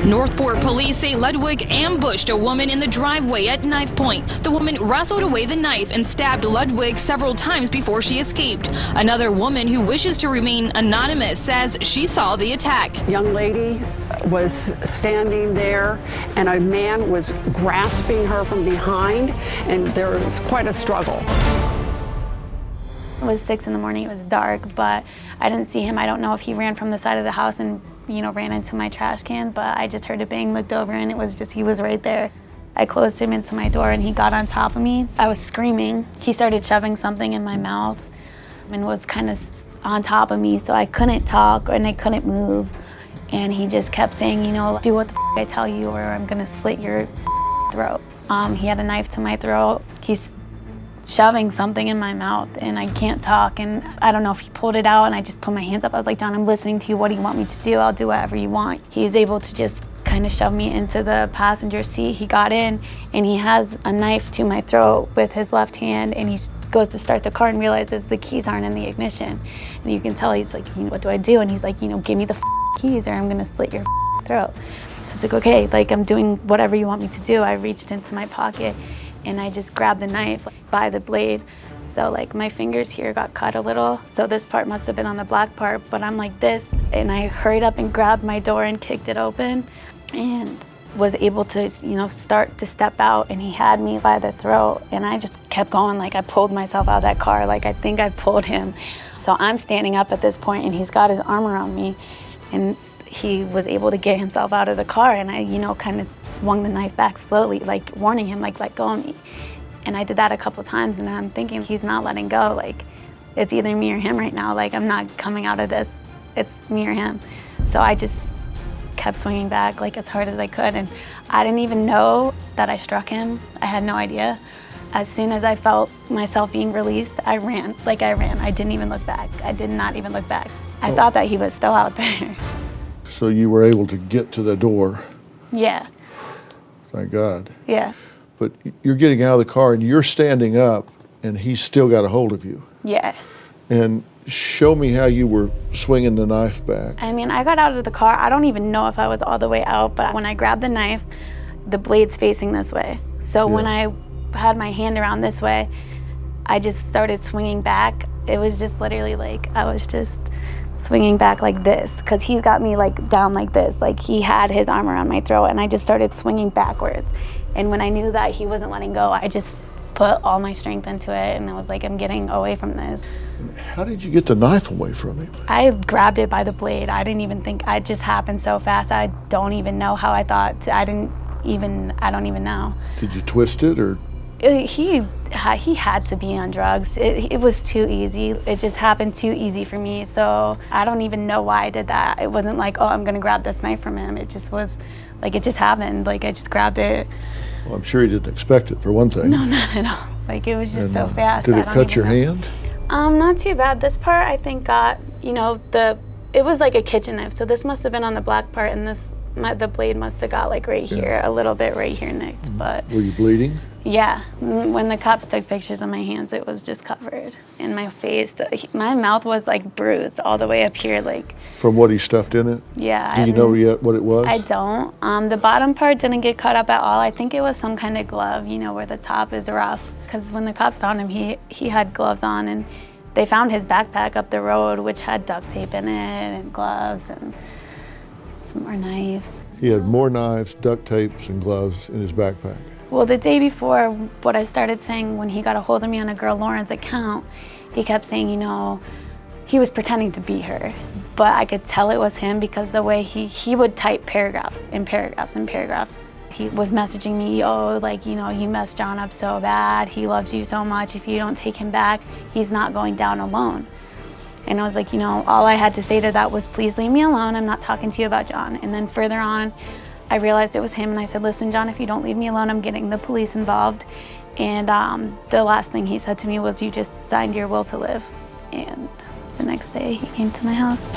Northport police say Ludwig ambushed a woman in the driveway at knife point. The woman wrestled away the knife and stabbed Ludwig several times before she escaped. Another woman who wishes to remain anonymous says she saw the attack. Young lady was standing there and a man was grasping her from behind, and there was quite a struggle. It was 6 in the morning, it was dark, but I didn't see him. I don't know if he ran from the side of the house and, ran into my trash can, but I just heard a bang, looked over, and it was just, he was right there. I closed him into my door and he got on top of me. I was screaming. He started shoving something in my mouth and was kind of on top of me, so I couldn't talk and I couldn't move. And he just kept saying, do what the I tell you or I'm gonna slit your throat. He had a knife to my throat. He's shoving something in my mouth and I can't talk, and I don't know if he pulled it out, and I just put my hands up. I was like, John, I'm listening to you. What do you want me to do? I'll do whatever you want. He was able to just kind of shove me into the passenger seat. He got in and he has a knife to my throat with his left hand, and he goes to start the car and realizes the keys aren't in the ignition. And you can tell he's like, what do I do? And he's like, give me the keys or I'm gonna slit your throat. So it's like, okay, like I'm doing whatever you want me to do. I reached into my pocket and I just grabbed the knife by the blade. So like my fingers here got cut a little. So this part must have been on the black part, but I'm like this, and I hurried up and grabbed my door and kicked it open and was able to, start to step out, and he had me by the throat, and I just kept going. Like I pulled myself out of that car. Like I think I pulled him. So I'm standing up at this point and he's got his arm around me, and he was able to get himself out of the car, and I, kind of swung the knife back slowly, like warning him, like, let go of me. And I did that a couple times, and I'm thinking he's not letting go. Like, it's either me or him right now. Like, I'm not coming out of this. It's me or him. So I just kept swinging back, like, as hard as I could. And I didn't even know that I struck him. I had no idea. As soon as I felt myself being released, I ran. Like, I ran. I didn't even look back. I did not even look back. I thought that he was still out there. So you were able to get to the door? Yeah. Thank God. Yeah. But you're getting out of the car and you're standing up and he's still got a hold of you. Yeah. And show me how you were swinging the knife back. I mean, I got out of the car. I don't even know if I was all the way out, but when I grabbed the knife, the blade's facing this way. So when I had my hand around this way, I just started swinging back. It was just literally like, I was just swinging back like this, because he's got me like down like this. Like he had his arm around my throat, and I just started swinging backwards. And when I knew that he wasn't letting go, I just put all my strength into it, and I was like, I'm getting away from this. How did you get the knife away from him? I grabbed it by the blade. I didn't even think, it just happened so fast. I don't even know how I thought. I don't even know. Did you twist it or? He had to be on drugs. It was too easy. It just happened too easy for me. So I don't even know why I did that. It wasn't like, oh, I'm gonna grab this knife from him. It just was like, it just happened. Like I just grabbed it. Well, I'm sure he didn't expect it, for one thing. No, not at all. Like it was just so fast. Did it cut your hand? Not too bad. This part I think got, it was like a kitchen knife. So this must have been on the black part, and the blade must have got like right here, a little bit right here nicked. But were you bleeding? Yeah, when the cops took pictures of my hands, it was just covered. In my face, my mouth was like bruised all the way up here, like. From what he stuffed in it? Yeah. Do you know yet what it was? I don't. The bottom part didn't get cut up at all. I think it was some kind of glove, where the top is rough. Because when the cops found him, he had gloves on, and they found his backpack up the road, which had duct tape in it and gloves and some more knives. He had more knives, duct tapes, and gloves in his backpack. Well, the day before, what I started saying when he got a hold of me on a girl Lauren's account, he kept saying, he was pretending to be her. But I could tell it was him because the way he would type paragraphs and paragraphs and paragraphs. He was messaging me, you messed John up so bad. He loves you so much. If you don't take him back, he's not going down alone. And I was like, all I had to say to that was, please leave me alone. I'm not talking to you about John. And then further on, I realized it was him, and I said, listen, John, if you don't leave me alone, I'm getting the police involved. And the last thing he said to me was, you just signed your will to live. And the next day, he came to my house.